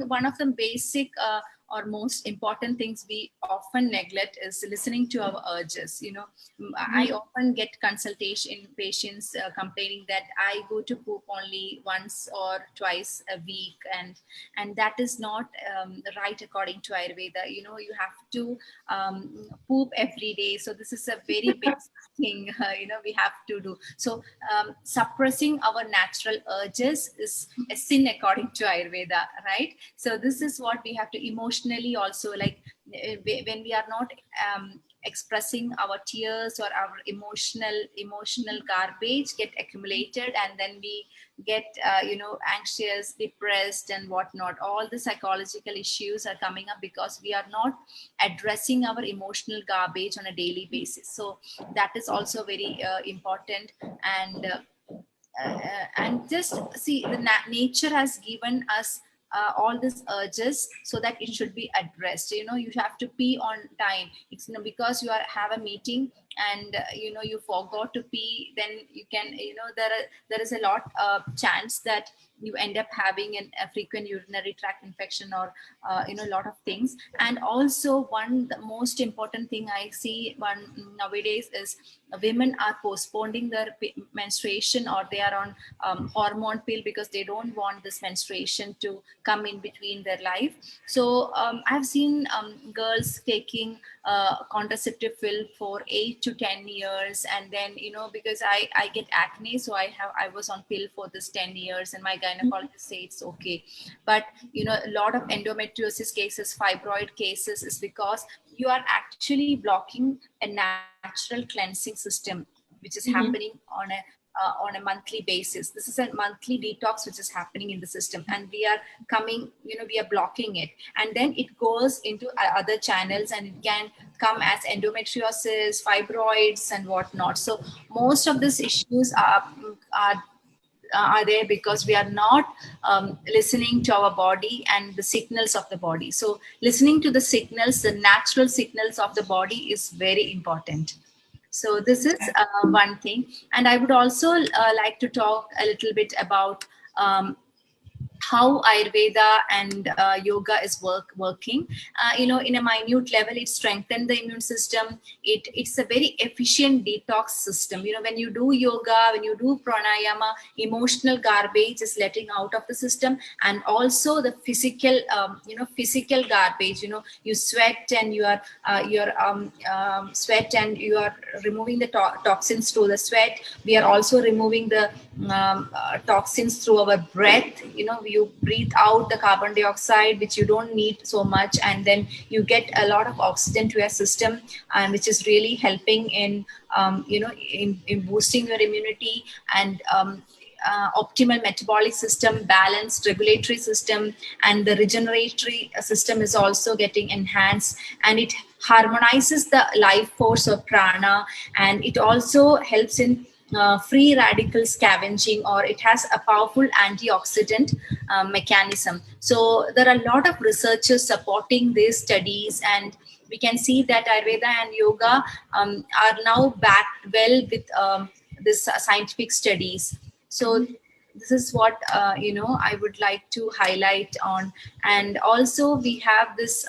one of the basic or most important things we often neglect is listening to our urges. I often get consultation patients complaining that I go to poop only once or twice a week, and that is not right according to Ayurveda. You have to poop every day. So this is a very basic thing we have to do. So suppressing our natural urges is a sin according to Ayurveda, right? So this is what we have to emotionally also, like when we are not expressing our tears or our emotional garbage get accumulated, and then we get anxious, depressed and whatnot. All the psychological issues are coming up because we are not addressing our emotional garbage on a daily basis. So that is also very important. And just see, the nature has given us all these urges so that it should be addressed. You have to pee on time. It's because you have a meeting and you forgot to pee, then you can, there is a lot of chance that you end up having a frequent urinary tract infection, or a lot of things. And also the most important thing I see nowadays is women are postponing their menstruation, or they are on hormone pill because they don't want this menstruation to come in between their life. So I've seen girls taking contraceptive pill for 8 to 10 years, and then because I get acne, so I was on pill for this 10 years, and my gynecologist say it's okay. But a lot of endometriosis cases, fibroid cases, is because you are actually blocking a natural cleansing system which is happening on a monthly basis. This is a monthly detox which is happening in the system, and we are blocking it, and then it goes into other channels, and it can come as endometriosis, fibroids and whatnot. So most of these issues are there because we are not listening to our body and the signals of the body. So listening to the signals, the natural signals of the body, is very important. So this is one thing. And I would also like to talk a little bit about how Ayurveda and yoga is working. In a minute level, it strengthens the immune system. It's a very efficient detox system. When you do yoga, when you do pranayama, emotional garbage is letting out of the system, and also the physical garbage. You sweat, and you are sweat, and you are removing the toxins through the sweat. We are also removing the toxins through our breath. You breathe out the carbon dioxide which you don't need so much, and then you get a lot of oxygen to your system, and which is really helping in in boosting your immunity and optimal metabolic system, balanced regulatory system, and the regeneratory system is also getting enhanced, and it harmonizes the life force of prana, and it also helps in free radical scavenging, or it has a powerful antioxidant mechanism. So there are a lot of researchers supporting these studies, and we can see that Ayurveda and yoga are now backed well with this scientific studies. So this is what I would like to highlight on. And also we have this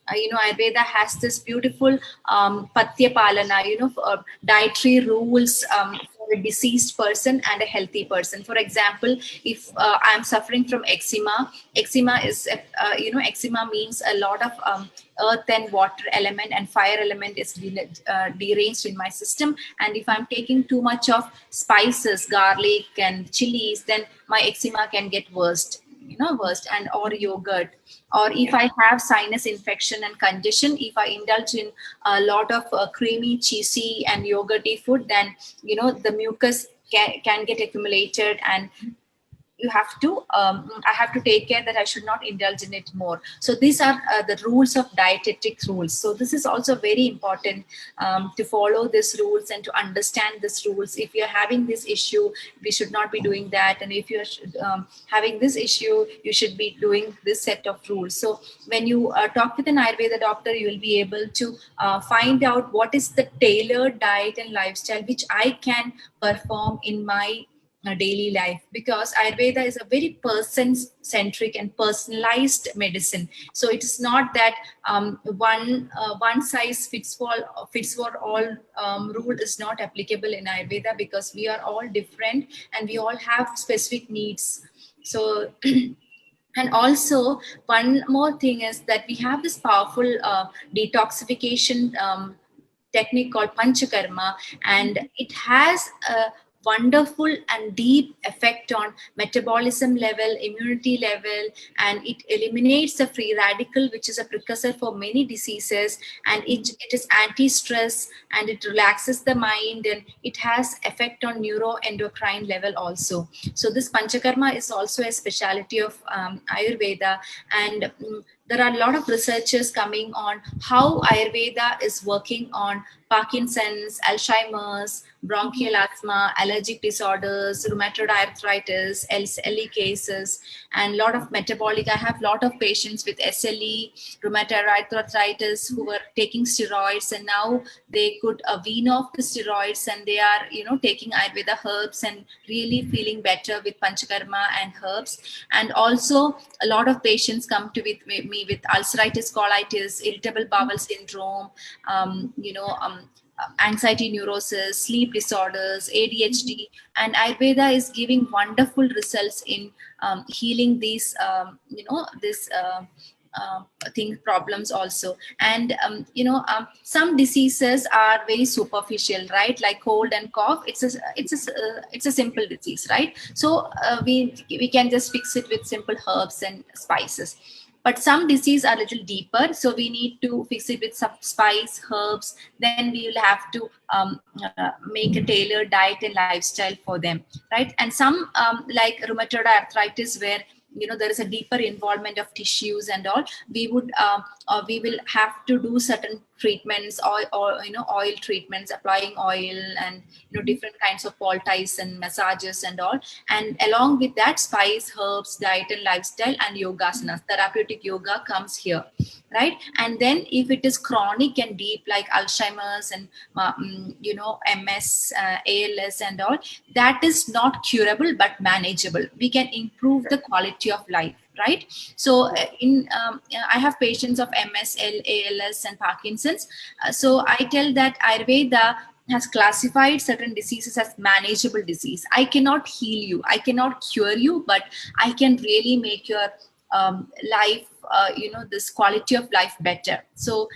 Ayurveda has this beautiful patya palana, dietary rules for a diseased person and a healthy person. For example, if I'm suffering from eczema is eczema means a lot of earth and water element and fire element is deranged in my system, and if I'm taking too much of spices, garlic and chilies, then my eczema can get worse, and or yogurt. Or if I have sinus infection and congestion, if I indulge in a lot of creamy, cheesy and yogurty food, then the mucus can get accumulated, and you have to I have to take care that I should not indulge in it more. So these are the rules of dietetic rules. So this is also very important to follow these rules and to understand these rules. If you're having this issue, we should not be doing that, and if you're having this issue, you should be doing this set of rules. So when you talk with an Ayurveda doctor, you will be able to find out what is the tailored diet and lifestyle which I can perform in my daily life, because Ayurveda is a very person centric and personalized medicine. So it is not that one size fits for all rule is not applicable in Ayurveda, because we are all different and we all have specific needs. So and also one more thing is that we have this powerful detoxification technique called panchakarma, and it has a wonderful and deep effect on metabolism level, immunity level, and it eliminates the free radical, which is a precursor for many diseases, and it is anti-stress, and it relaxes the mind, and it has effect on neuroendocrine level also. So this panchakarma is also a specialty of Ayurveda, and there are a lot of researchers coming on how Ayurveda is working on Parkinson's, Alzheimer's, bronchial asthma, allergic disorders, rheumatoid arthritis, SLE cases, and a lot of metabolic. I have a lot of patients with SLE, rheumatoid arthritis, who were taking steroids, and now they could wean off the steroids, and they are, taking Ayurveda herbs and really feeling better with Panchakarma and herbs. And also, a lot of patients come to with me with ulcerative colitis, irritable bowel syndrome, anxiety neurosis, sleep disorders, ADHD, and Ayurveda is giving wonderful results in healing these, problems also. And some diseases are very superficial, right? Like cold and cough, it's a simple disease, right? So we can just fix it with simple herbs and spices. But some disease are a little deeper, so we need to fix it with some spice, herbs. Then we will have to make a tailored diet and lifestyle for them, right? And some like rheumatoid arthritis, where there is a deeper involvement of tissues and all, we will have to do certain treatments, or oil treatments, applying oil, and different kinds of poultice and massages and all. And along with that, spice, herbs, diet and lifestyle, and yogasanas, therapeutic yoga comes here, right? And then if it is chronic and deep, like Alzheimer's and MS, ALS and all, that is not curable but manageable. We can improve the quality of life, right? So I have patients of MS, ALS and Parkinson's. So I tell that Ayurveda has classified certain diseases as manageable disease. I cannot heal you, I cannot cure you, but I can really make your life, this quality of life better. So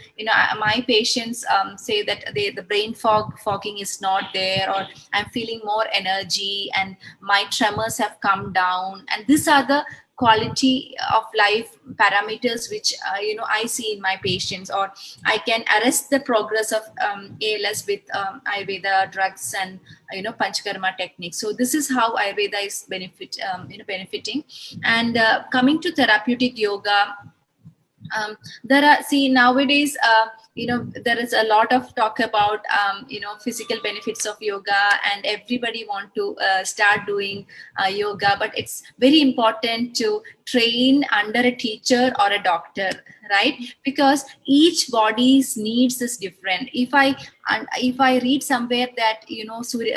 my patients say that the brain fogging is not there, or I'm feeling more energy, and my tremors have come down, and these are the quality of life parameters which I see in my patients. Or I can arrest the progress of ALS with Ayurveda drugs and Panchakarma techniques. So this is how Ayurveda is benefiting. And coming to therapeutic yoga, there are, nowadays there is a lot of talk about physical benefits of yoga, and everybody want to start doing yoga, but it's very important to train under a teacher or a doctor, right? Because each body's needs is different. If I read somewhere that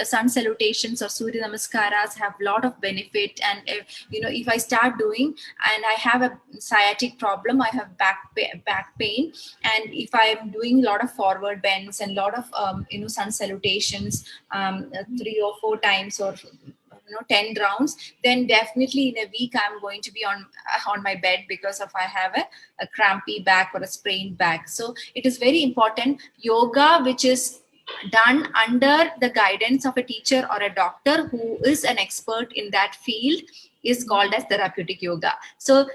sun salutations or Surya Namaskaras have a lot of benefit, and if I start doing, and I have a sciatic problem, I have back pain, and if I'm doing a lot of forward bends and a lot of sun salutations 3 or 4 times, or 10 rounds, then definitely in a week I'm going to be on my bed, because of I have a crampy back or a sprained back. So it is very important. Yoga which is done under the guidance of a teacher or a doctor who is an expert in that field is called as therapeutic yoga. So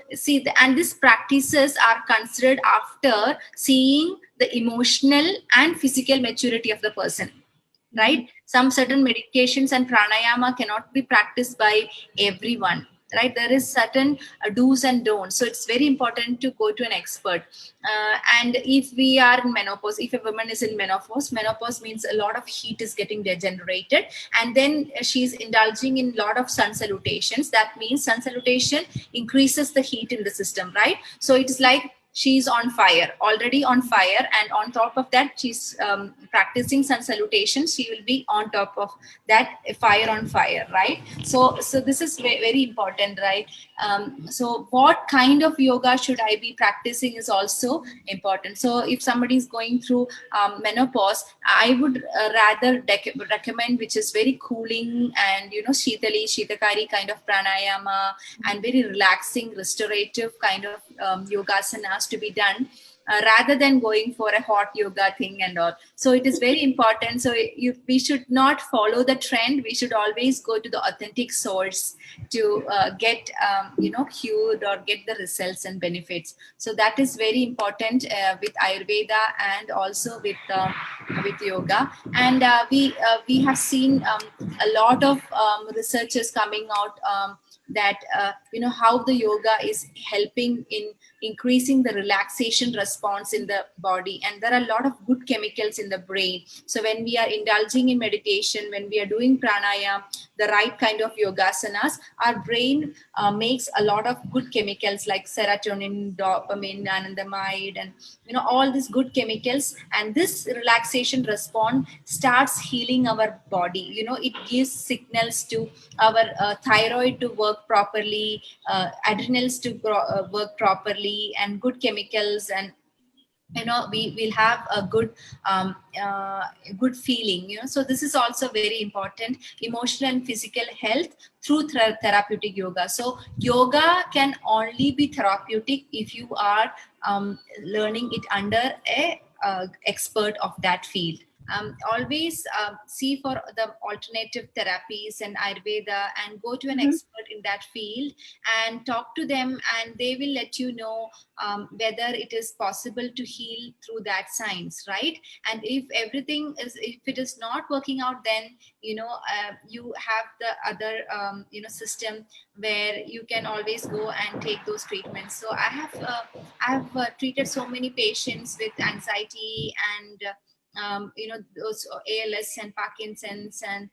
and these practices are considered after seeing the emotional and physical maturity of the person, right? Some certain meditations and pranayama cannot be practiced by everyone, right? There is certain do's and don'ts. So it's very important to go to an expert. And if we are in menopause, if a woman is in menopause means a lot of heat is getting degenerated, and then she's indulging in a lot of sun salutations. That means sun salutation increases the heat in the system, right? So it is like she's on fire, already on fire, and on top of that she's practicing sun salutation, she will be on top of that fire on fire, right? So this is very important, right? So what kind of yoga should I be practicing is also important. So if somebody is going through menopause, I would rather recommend which is very cooling and shitali shitakari kind of pranayama and very relaxing restorative kind of yogasanas to be done, rather than going for a hot yoga thing and all. So it is very important. So we should not follow the trend. We should always go to the authentic source to get cured or get the results and benefits. So that is very important with Ayurveda and also with yoga. And we have seen a lot of researchers coming out, that how the yoga is helping in increasing the relaxation response in the body, and there are a lot of good chemicals in the brain. So when we are indulging in meditation, when we are doing pranayama, the right kind of yogasanas, our brain makes a lot of good chemicals like serotonin, dopamine, anandamide, and all these good chemicals, and this relaxation response starts healing our body. It gives signals to our thyroid to work properly, adrenals to work properly, and good chemicals, and we will have a good feeling. So this is also very important, emotional and physical health through therapeutic yoga. So yoga can only be therapeutic if you are learning it under a expert of that field. Always see for the alternative therapies and Ayurveda, and go to an expert in that field and talk to them, and they will let you know whether it is possible to heal through that science, right? And if it is not working out, then you have the other system where you can always go and take those treatments. So I have treated so many patients with anxiety and those ALS and Parkinson's and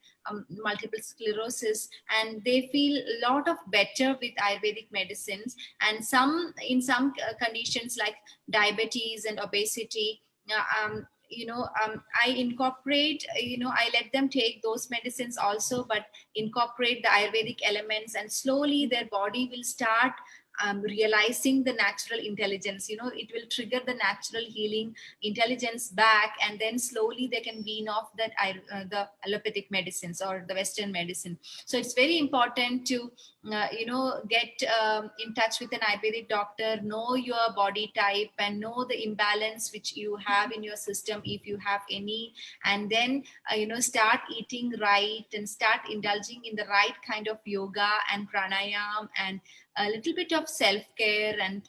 multiple sclerosis, and they feel a lot of better with Ayurvedic medicines. And in some conditions like diabetes and obesity, I incorporate, I let them take those medicines also, but incorporate the Ayurvedic elements, and slowly their body will start realizing the natural intelligence. It will trigger the natural healing intelligence back, and then slowly they can wean off that the allopathic medicines or the Western medicine. So it's very important to get in touch with an Ayurvedic doctor, know your body type and know the imbalance which you have in your system, if you have any, and then start eating right and start indulging in the right kind of yoga and pranayam, and a little bit of self-care and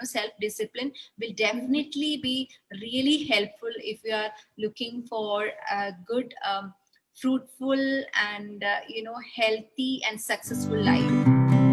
self-discipline will definitely be really helpful if you are looking for a good, fruitful and healthy and successful life.